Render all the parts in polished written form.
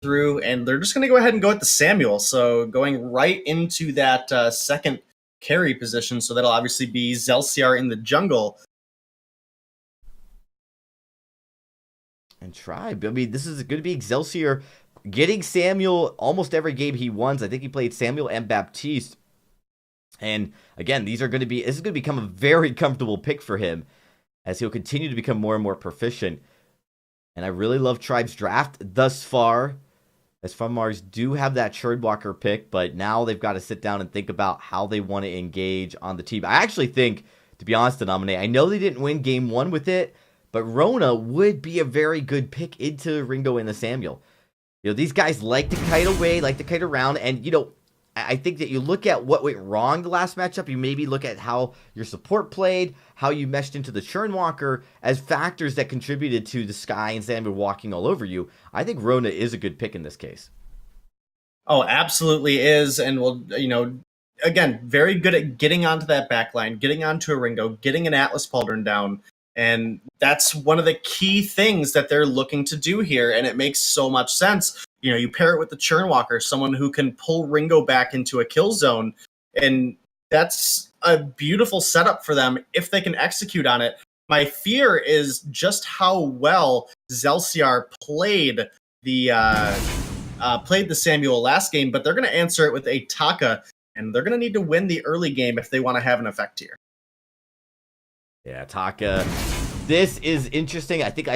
through, and they're just going to go ahead and go at the Samuel. So going right into that second carry position. So that'll obviously be Zelciar in the jungle. And Tribe. I mean, this is going to be Excelsior getting Samuel almost every game he won. I think he played Samuel and Baptiste. And again, this is going to become a very comfortable pick for him as he'll continue to become more and more proficient. And I really love Tribe's draft thus far, as From Mars do have that Churnwalker pick, but now they've got to sit down and think about how they want to engage on the team. I actually think, to be honest, I know they didn't win game 1 with it, but Rona would be a very good pick into Ringo and the Samuel. These guys like to kite away, like to kite around, and, I think that you look at what went wrong the last matchup, you maybe look at how your support played, how you meshed into the Churnwalker as factors that contributed to the Sky and Samuel walking all over you. I think Rona is a good pick in this case. Oh, absolutely is, and again, very good at getting onto that backline, getting onto a Ringo, getting an Atlas Pauldron down, and that's one of the key things that they're looking to do here, and it makes so much sense. You pair it with the Churnwalker, someone who can pull Ringo back into a kill zone, and that's a beautiful setup for them if they can execute on it. My fear is just how well Zelciar played the Samuel last game, but they're going to answer it with a Taka, and they're going to need to win the early game if they want to have an effect here. Yeah, Taka. This is interesting. I think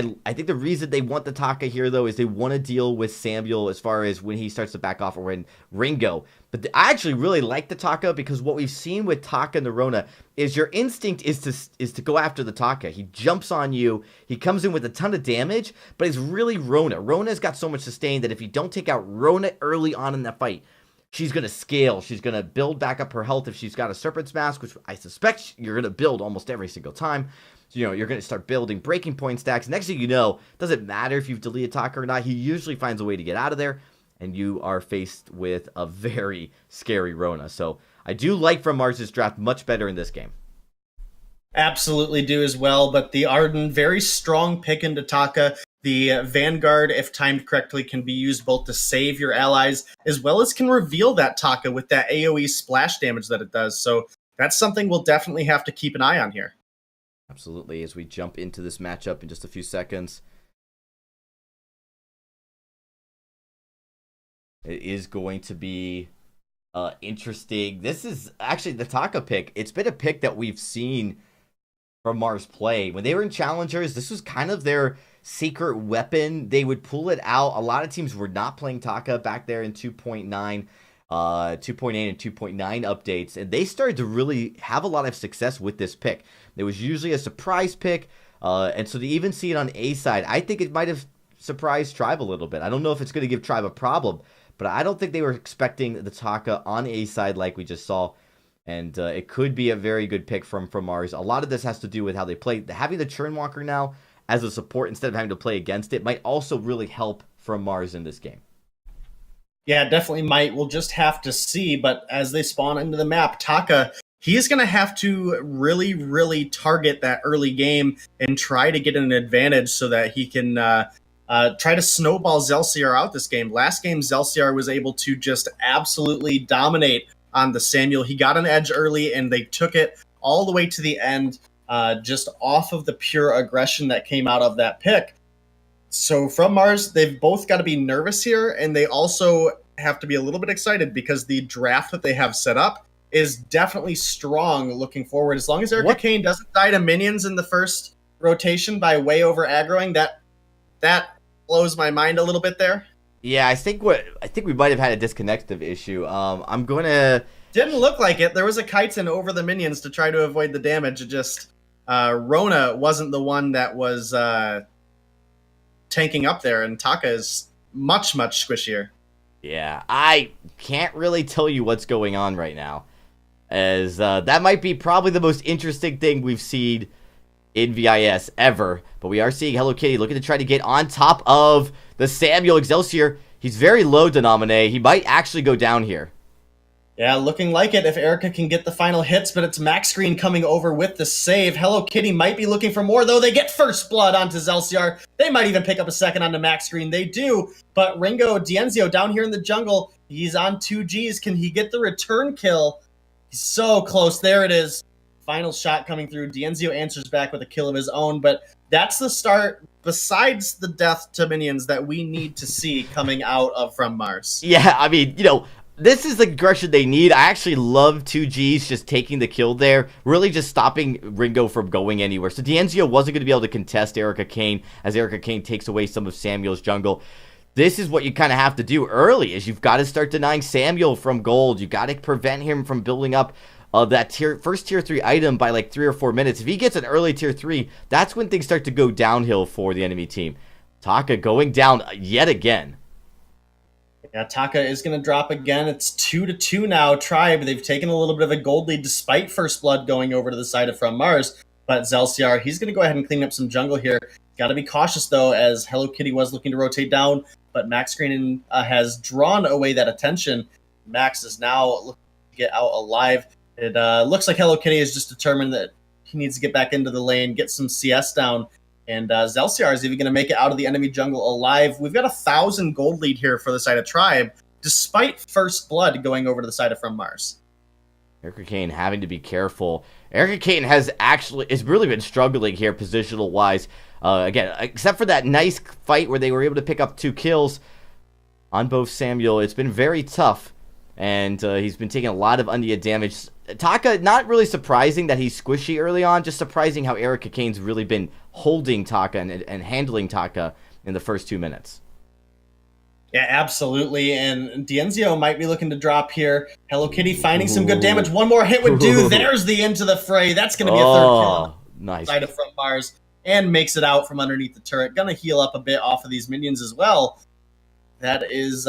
the reason they want the Taka here, though, is they want to deal with Samuel as far as when he starts to back off or when Ringo. But I actually really like the Taka because what we've seen with Taka and the Rona is your instinct is to go after the Taka. He jumps on you. He comes in with a ton of damage, but it's really Rona. Rona's got so much sustain that if you don't take out Rona early on in that fight, she's going to scale. She's going to build back up her health if she's got a Serpent's Mask, which I suspect you're going to build almost every single time. So, you're going to start building breaking point stacks. Next thing you know, it doesn't matter if you've deleted Taka or not. He usually finds a way to get out of there, and you are faced with a very scary Rona. So I do like From Mars's draft much better in this game. Absolutely do as well, but the Arden, very strong pick into Taka. The Vanguard, if timed correctly, can be used both to save your allies, as well as can reveal that Taka with that AoE splash damage that it does. So that's something we'll definitely have to keep an eye on here. Absolutely, as we jump into this matchup in just a few seconds. It is going to be interesting. This is actually the Taka pick. It's been a pick that we've seen From Mars play. When they were in Challengers, this was kind of their secret weapon. They would pull it out. A lot of teams were not playing Taka back there in 2.9, 2.8 and 2.9 updates, and they started to really have a lot of success with this pick. It was usually a surprise pick, and so to even see it on A side, I think it might have surprised Tribe a little bit. I don't know if it's going to give Tribe a problem, but I don't think they were expecting the Taka on A side like we just saw, and it could be a very good pick from Mars. A lot of this has to do with how they play. Having the Churnwalker now as a support instead of having to play against it might also really help From Mars in this game. Yeah, definitely might. We'll just have to see, but as they spawn into the map, Taka, he's going to have to really, really target that early game and try to get an advantage so that he can try to snowball Zelciar out this game. Last game, Zelciar was able to just absolutely dominate on the Samuel. He got an edge early, and they took it all the way to the end, just off of the pure aggression that came out of that pick. So From Mars, they've both got to be nervous here, and they also have to be a little bit excited because the draft that they have set up is definitely strong looking forward. As long as Erica Kane doesn't die to minions in the first rotation by way over aggroing, that blows my mind a little bit there. Yeah, I think we might have had a disconnective issue. I'm going to... Didn't look like it. There was a Kaiten over the minions to try to avoid the damage. It just... Rona wasn't the one that was tanking up there, and Taka is much, much squishier. Yeah, I can't really tell you what's going on right now, as that might be probably the most interesting thing we've seen in VIS ever. But we are seeing Hello Kitty looking to try to get on top of the Samuel Excelsior. He's very low, Denominee. He might actually go down here. Yeah, looking like it if Erica can get the final hits, but it's Max Green coming over with the save. Hello Kitty might be looking for more, though. They get first blood onto Zelciar. They might even pick up a second onto Max Green. They do, but Ringo Dienzio down here in the jungle, he's on 2Gs. Can he get the return kill? He's so close. There it is. Final shot coming through. Dienzio answers back with a kill of his own, but that's the start, besides the death to minions, that we need to see coming out of From Mars. Yeah, I mean, this is the aggression they need. I actually love 2Gs just taking the kill there, really just stopping Ringo from going anywhere. So Dienzio wasn't going to be able to contest Erica Kane as Erica Kane takes away some of Samuel's jungle. This is what you kind of have to do early, is you've got to start denying Samuel from gold. You got to prevent him from building up that first tier 3 item by like 3 or 4 minutes. If he gets an early tier 3, that's when things start to go downhill for the enemy team. Taka going down yet again. Yeah, Taka is going to drop again. It's 2-2 now. Tribe, they've taken a little bit of a gold lead despite First Blood going over to the side of From Mars. But Zelciar, he's going to go ahead and clean up some jungle here. Got to be cautious, though, as Hello Kitty was looking to rotate down. But Max Green has drawn away that attention. Max is now looking to get out alive. It looks like Hello Kitty is just determined that he needs to get back into the lane, get some CS down. And Zelciar is even going to make it out of the enemy jungle alive. We've got 1,000 gold lead here for the side of Tribe, despite First Blood going over to the side of From Mars. Erica Kane having to be careful. Erica Kane has really been struggling here positional-wise. Again, except for that nice fight where they were able to pick up 2 kills on both Samuel, it's been very tough. And he's been taking a lot of unneeded damage. Taka, not really surprising that he's squishy early on, just surprising how Erica Kane's really been holding Taka and handling Taka in the first 2 minutes. Yeah, absolutely. And Dienzio might be looking to drop here. Hello Kitty finding some good damage. One more hit would do. There's the into the fray. That's going to be a third kill. Nice. Side of From Mars. And makes it out from underneath the turret. Going to heal up a bit off of these minions as well. That is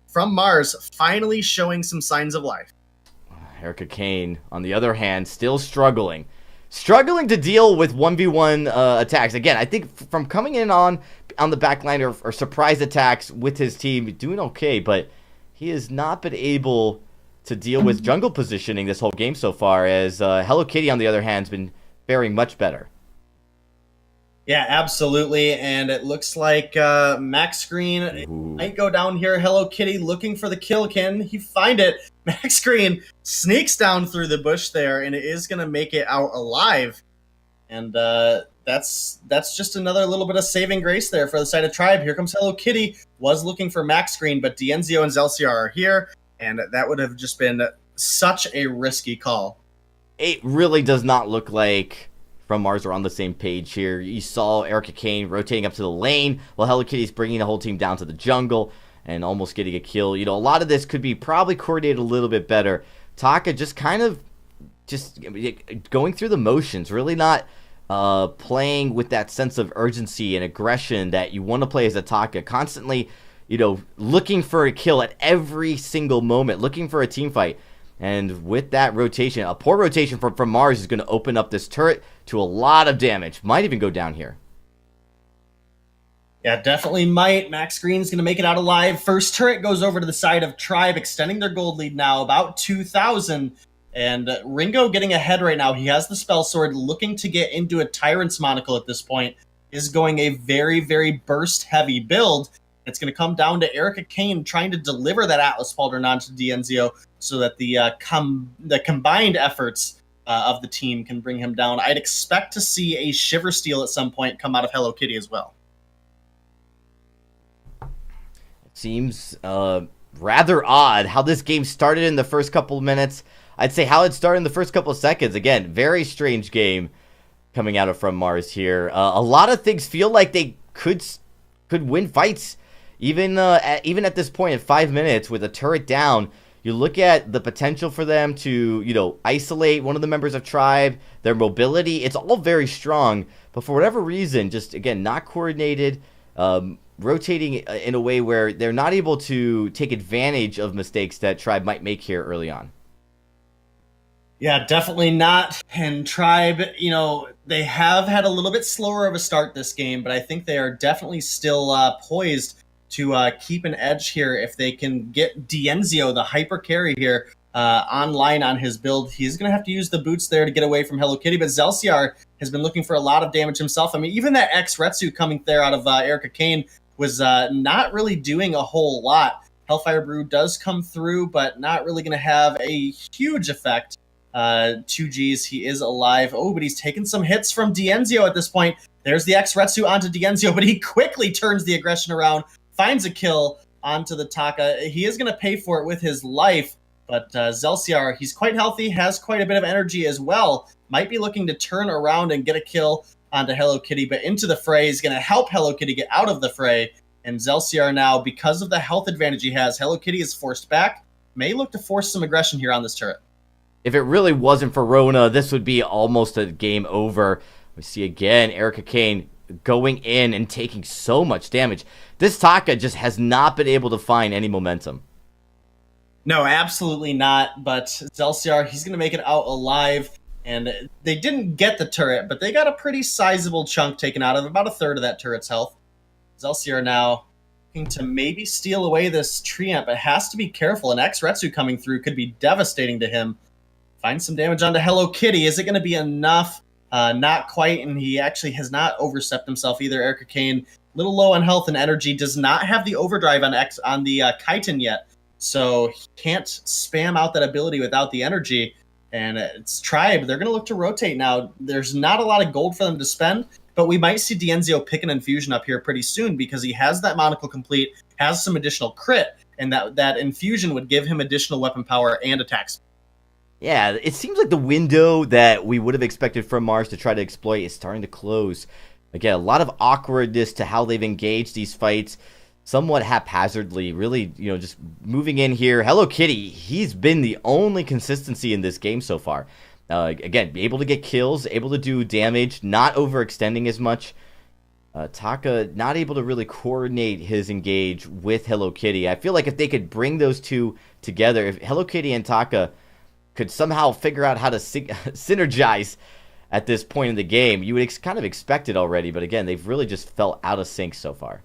From Mars finally showing some signs of life. Erica Kane, on the other hand, still struggling to deal with 1v1 attacks. Again, I think from coming in on the backline or surprise attacks with his team, doing okay, but he has not been able to deal with jungle positioning this whole game so far, as Hello Kitty, on the other hand, has been faring much better. Yeah, absolutely. And it looks like Max Green might go down here. Hello Kitty looking for the kill. Can he find it? Max Green sneaks down through the bush there, and it is going to make it out alive. And that's just another little bit of saving grace there for the side of Tribe. Here comes Hello Kitty. Was looking for Max Green, but Dienzio and Zelciar are here, and that would have just been such a risky call. It really does not look like From Mars are on the same page here. You saw Erica Kane rotating up to the lane while Hello Kitty's bringing the whole team down to the jungle and almost getting a kill. A lot of this could be probably coordinated a little bit better. Taka just kind of going through the motions, really not playing with that sense of urgency and aggression that you want to play as a Taka. Constantly, looking for a kill at every single moment, looking for a team fight. And with that rotation, a poor rotation from Mars is going to open up this turret to a lot of damage. Might even go down here. Yeah, definitely might. Max Green's going to make it out alive. First turret goes over to the side of Tribe, extending their gold lead now, about 2,000. And Ringo getting ahead right now. He has the spell sword, looking to get into a Tyrant's Monocle at this point. Is going a very, very burst-heavy build. It's going to come down to Erica Kane trying to deliver that Atlas Pauldron onto Dienzio so that the combined efforts of the team can bring him down. I'd expect to see a Shiver Steel at some point come out of Hello Kitty as well. Seems rather odd how this game started in the first couple of minutes. I'd say how it started in the first couple of seconds. Again, very strange game coming out of From Mars here. A lot of things feel like they could win fights. Even at this point, at 5 minutes with a turret down, you look at the potential for them to, isolate one of the members of Tribe, their mobility. It's all very strong, but for whatever reason, just, again, not coordinated, rotating in a way where they're not able to take advantage of mistakes that Tribe might make here early on. Yeah, definitely not. And Tribe, they have had a little bit slower of a start this game, but I think they are definitely still poised to keep an edge here if they can get Dienzio, the hyper carry here, online on his build. He's going to have to use the boots there to get away from Hello Kitty, but Zelciar has been looking for a lot of damage himself. I mean, even that X-Retsu coming there out of Erica Kane was not really doing a whole lot. Hellfire Brew does come through, but not really going to have a huge effect. 2Gs, he is alive. Oh, but he's taken some hits from Dienzio at this point. There's the X-Retsu onto Dienzio, but he quickly turns the aggression around, finds a kill onto the Taka. He is going to pay for it with his life, but Zelciar, he's quite healthy, has quite a bit of energy as well. Might be looking to turn around and get a kill onto Hello Kitty, but into the fray is going to help Hello Kitty get out of the fray. And Zelciar now, because of the health advantage he has, Hello Kitty is forced back. May look to force some aggression here on this turret. If it really wasn't for Rona, this would be almost a game over. We see again Erica Kane going in and taking so much damage. This Taka just has not been able to find any momentum. No, absolutely not. But Zelciar, he's going to make it out alive. And they didn't get the turret, but they got a pretty sizable chunk taken out of about a third of that turret's health. Zelciar now looking to maybe steal away this tree amp, but has to be careful. An X-Retsu coming through could be devastating to him. Find some damage onto Hello Kitty. Is it going to be enough? Not quite, and he actually has not overstepped himself either. Erica Kane, a little low on health and energy, does not have the overdrive on the chitin yet, so he can't spam out that ability without the energy. And it's Tribe. They're going to look to rotate now. There's not a lot of gold for them to spend, but we might see Dienzio pick an infusion up here pretty soon because he has that monocle complete, has some additional crit, and that infusion would give him additional weapon power and attacks. Yeah, it seems like the window that we would have expected from Mars to try to exploit is starting to close. Again, a lot of awkwardness to how they've engaged these fights, somewhat haphazardly, really, just moving in here. Hello Kitty, he's been the only consistency in this game so far. Again, able to get kills, able to do damage, not overextending as much. Taka not able to really coordinate his engage with Hello Kitty. I feel like if they could bring those two together, if Hello Kitty and Taka could somehow figure out how to synergize at this point in the game, you would kind of expect it already. But again, they've really just felt out of sync so far.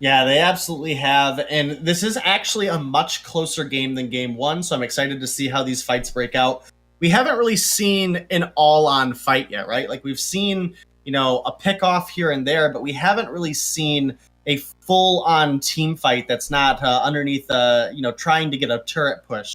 Yeah, they absolutely have. And this is actually a much closer game than game one, so I'm excited to see how these fights break out. We haven't really seen an all-on fight yet, right? Like, we've seen, a pick-off here and there, but we haven't really seen a full-on team fight that's not underneath, trying to get a turret push.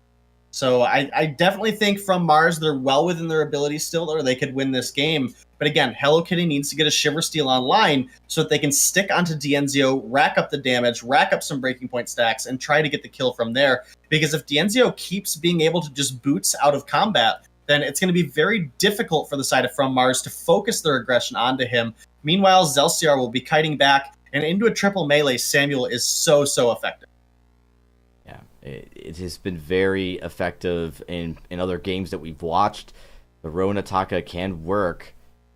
So I definitely think from Mars, they're well within their ability still, or they could win this game. But again, Hello Kitty needs to get a Shiver Steel online so that they can stick onto Dienzio, rack up the damage, rack up some breaking point stacks, and try to get the kill from there. Because if Dienzio keeps being able to just boots out of combat, then it's going to be very difficult for the side of From Mars to focus their aggression onto him. Meanwhile, Zelciar will be kiting back, and into a triple melee, Samuel is so effective. It has been very effective in other games that we've watched. The Rona Taka can work,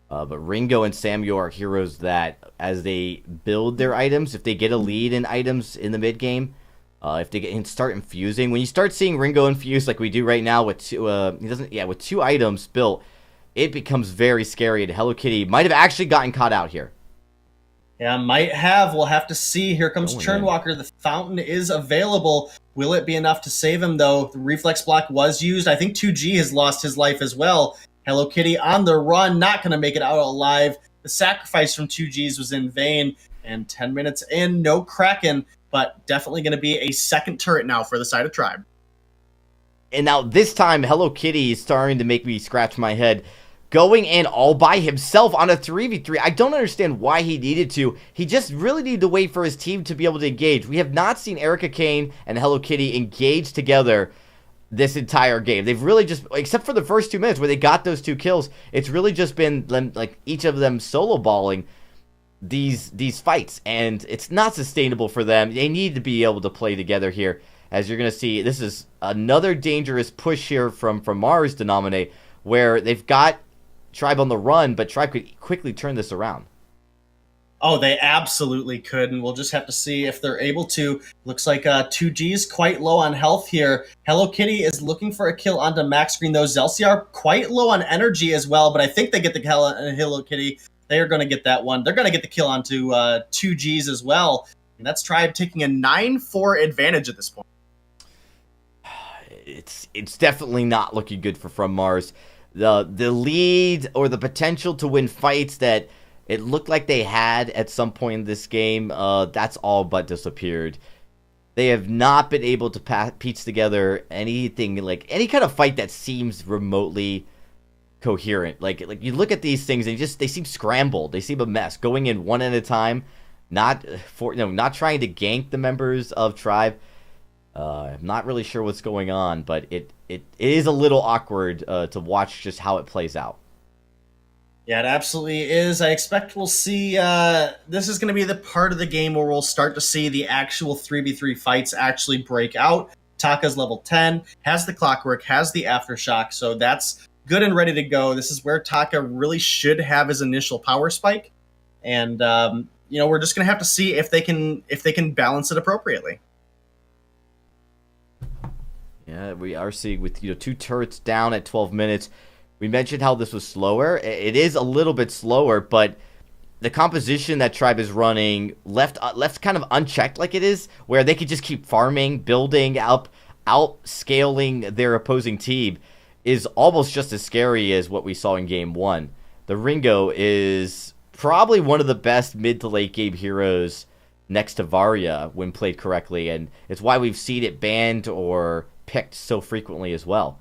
but Ringo and Samuel are heroes that, as they build their items, if they get a lead in items in the mid game, if they start infusing, when you start seeing Ringo infuse like we do right now with with two items built, it becomes very scary. And Hello Kitty might have actually gotten caught out here. Yeah, might have. We'll have to see. Here comes Churnwalker. The fountain is available. Will it be enough to save him, though? The reflex block was used. I think 2G has lost his life as well. Hello Kitty on the run, not going to make it out alive. The sacrifice from 2Gs was in vain. And 10 minutes in, no Kraken, but definitely going to be a second turret now for the side of Tribe. And now this time, Hello Kitty is starting to make me scratch my head. Going in all by himself on a 3v3. I don't understand why he needed to. He just really needed to wait for his team to be able to engage. We have not seen Erica Kane and Hello Kitty engage together this entire game. They've really just, except for the first 2 minutes where they got those 2 kills, it's really just been like each of them solo balling these fights, and it's not sustainable for them. They need to be able to play together here. As you're going to see, this is another dangerous push here from Mars to nominate, where they've got Tribe on the run, but Tribe could quickly turn this around. Oh, they absolutely could, and we'll just have to see if they're able to. Looks like 2G's quite low on health here. Hello Kitty is looking for a kill onto Max Green, though. Zelciar quite low on energy as well, but I think they get the kill on Hello Kitty. They are going to get that one. They're going to get the kill onto 2G's as well, and that's Tribe taking a 9-4 advantage at this point. it's definitely not looking good for From Mars. The lead or the potential to win fights that it looked like they had at some point in this game, that's all but disappeared. They have not been able to piece together anything, like any kind of fight that seems remotely coherent. Like you look at these things, they seem scrambled. They seem a mess, going in one at a time, not trying to gank the members of Tribe. I'm not really sure what's going on, but it is a little awkward to watch just how it plays out. Yeah, it absolutely is. I expect we'll see. This is going to be the part of the game where we'll start to see the actual 3v3 fights actually break out. Taka's level 10, has the clockwork, has the aftershock, so that's good and ready to go. This is where Taka really should have his initial power spike, and we're just going to have to see if they can balance it appropriately. Yeah, we are seeing with 2 turrets down at 12 minutes. We mentioned how this was slower. It is a little bit slower, but the composition that Tribe is running left kind of unchecked like it is, where they could just keep farming, building up, outscaling their opposing team, is almost just as scary as what we saw in Game 1. The Ringo is probably one of the best mid to late game heroes next to Varya when played correctly, and it's why we've seen it banned or picked so frequently as well.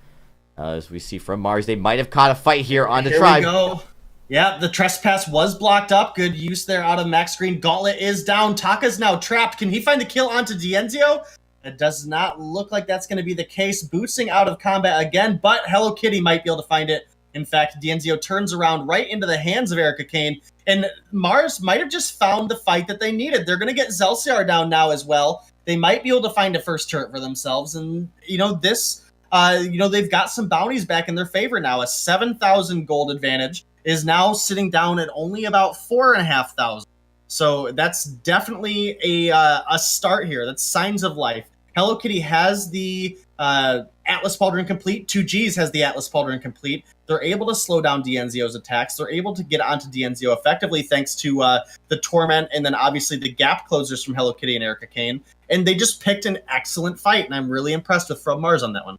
As we see from Mars, they might have caught a fight here on the Tribe. Here we go. Yeah, the trespass was blocked up. Good use there out of Max Screen. Gauntlet is down. Taka's now trapped. Can he find the kill onto Dienzio? It does not look like that's going to be the case. Bootsing out of combat again, but Hello Kitty might be able to find it. In fact, Dienzio turns around right into the hands of Erica Kane, and Mars might have just found the fight that they needed. They're going to get Zelciar down now as well. They might be able to find a first turret for themselves, and they've got some bounties back in their favor now. A 7,000 gold advantage is now sitting down at only about 4,500. So that's definitely a start here. That's signs of life. Hello Kitty has the Atlas Pauldron complete. 2Gs has the Atlas Pauldron complete. They're able to slow down Dienzio's attacks. They're able to get onto Dienzio effectively thanks to the Torment and then obviously the gap closers from Hello Kitty and Erica Kane. And they just picked an excellent fight, and I'm really impressed with From Mars on that one.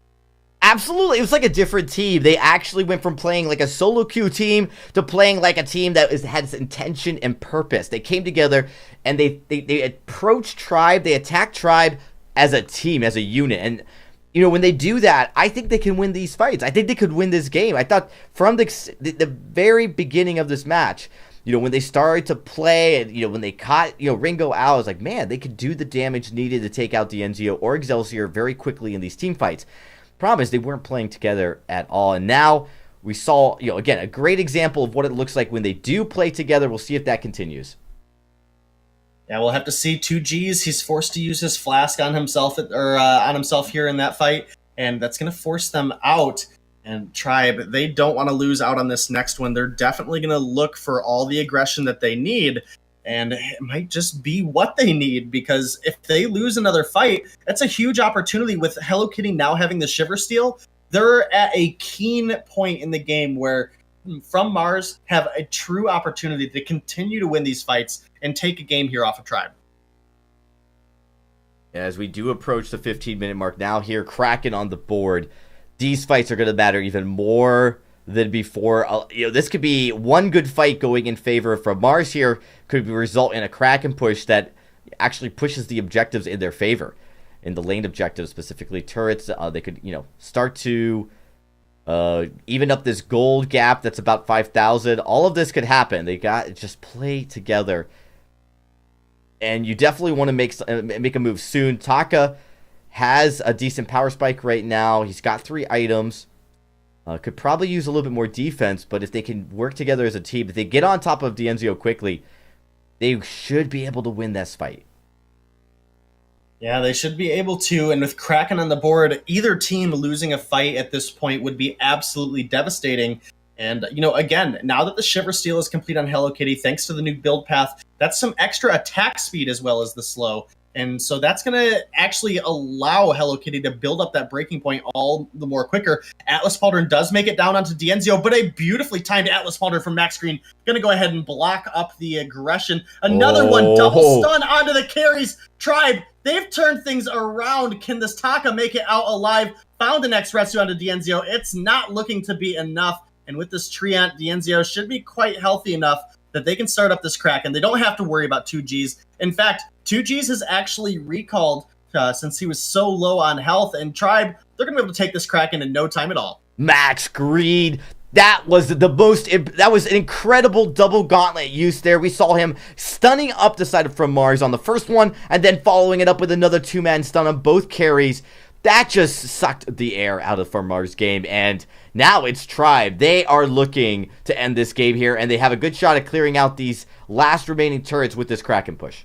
Absolutely. It was like a different team. They actually went from playing like a solo queue team to playing like a team that had intention and purpose. They came together and they approached Tribe. They attacked Tribe as a team, as a unit. And, when they do that, I think they can win these fights. I think they could win this game. I thought from the very beginning of this match, when they started to play and, when they caught, Ringo out, I was like, man, they could do the damage needed to take out Dienzio or Excelsior very quickly in these team fights. Problem is they weren't playing together at all, and now we saw, again, a great example of what it looks like when they do play together. We'll see if that continues. Yeah, we'll have to see. 2Gs, he's forced to use his flask on himself here in that fight, and that's going to force them out. And Tribe, they don't want to lose out on this next one. They're definitely going to look for all the aggression that they need, and it might just be what they need, because if they lose another fight, that's a huge opportunity. With Hello Kitty now having the Shiver Steel, they're at a keen point in the game where From Mars have a true opportunity to continue to win these fights and take a game here off of Tribe. As we do approach the 15-minute mark now here, Kraken on the board. These fights are going to matter even more than before. This could be one good fight going in favor From Mars here, could result in a Kraken push that actually pushes the objectives in their favor. In the lane objectives, specifically turrets, they could, start to even up this gold gap that's about 5,000. All of this could happen. They got to just play together. And you definitely want to make a move soon. Taka has a decent power spike right now. He's got 3 items. Could probably use a little bit more defense, but if they can work together as a team, if they get on top of Dienzio quickly, they should be able to win this fight. Yeah, they should be able to, and with Kraken on the board, either team losing a fight at this point would be absolutely devastating. And, again, now that the Shiver Steel is complete on Hello Kitty, thanks to the new build path, that's some extra attack speed as well as the slow. And so that's going to actually allow Hello Kitty to build up that breaking point all the more quicker. Atlas Pauldron does make it down onto Dienzio, but a beautifully timed Atlas Pauldron from Max Green going to go ahead and block up the aggression. Another one, double stun onto the carries. Tribe, they've turned things around. Can this Taka make it out alive? Found the next Retsu onto Dienzio. It's not looking to be enough. And with this Treant, Dienzio should be quite healthy enough that they can start up this Kraken. They don't have to worry about 2Gs. In fact, 2Gs has actually recalled since he was so low on health. And Tribe, they're going to be able to take this Kraken in no time at all. Max Green, that was an incredible double gauntlet use there. We saw him stunning up the side of From Mars on the first one, and then following it up with another two-man stun on both carries. That just sucked the air out of From Mars' game, and now it's Tribe. They are looking to end this game here, and they have a good shot at clearing out these last remaining turrets with this Kraken push.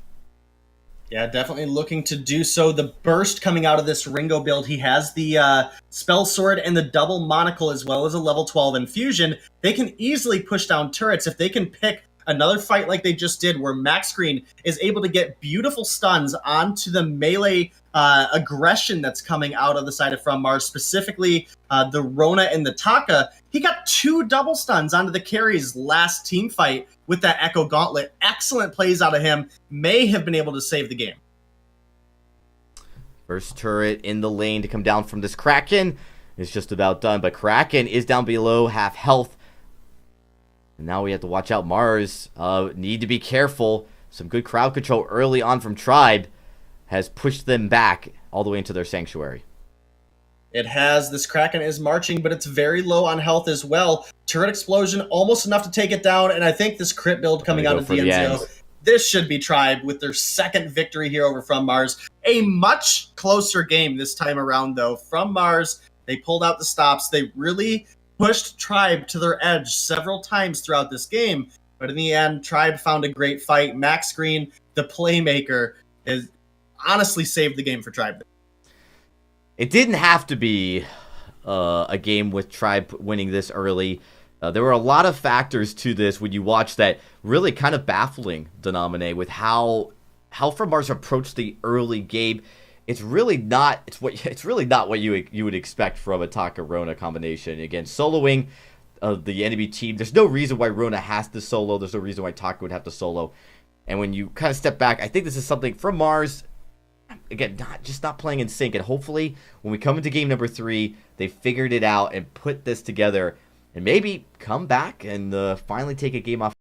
Yeah, definitely looking to do so. The burst coming out of this Ringo build, he has the Spell Sword and the double Monocle as well as a level 12 Infusion. They can easily push down turrets if they can pick another fight like they just did where Max Green is able to get beautiful stuns onto the melee aggression that's coming out of the side of From Mars, specifically the Rona and the Taka. He got 2 double stuns onto the carries last team fight with that Echo Gauntlet. Excellent plays out of him. May have been able to save the game. First turret in the lane to come down from this Kraken is just about done, but Kraken is down below half health. And now we have to watch out. Mars need to be careful. Some good crowd control early on from Tribe has pushed them back all the way into their sanctuary. It has. This Kraken is marching, but it's very low on health as well. Turret explosion, almost enough to take it down, and I think this crit build coming out of Dienzio, this should be Tribe with their second victory here over From Mars. A much closer game this time around, though. From Mars, they pulled out the stops. They really pushed Tribe to their edge several times throughout this game, but in the end, Tribe found a great fight. Max Green, the playmaker, has honestly saved the game for Tribe. It didn't have to be a game with Tribe winning this early. There were a lot of factors to this when you watch that really kind of baffling, Denominate, with how From Mars approached the early game. It's really not what you would expect from a Taka Rona combination. Again, soloing the enemy team. There's no reason why Rona has to solo. There's no reason why Taka would have to solo. And when you kind of step back, I think this is something From Mars, again, not playing in sync. And hopefully, when we come into game number 3, they figured it out and put this together and maybe come back and finally take a game off.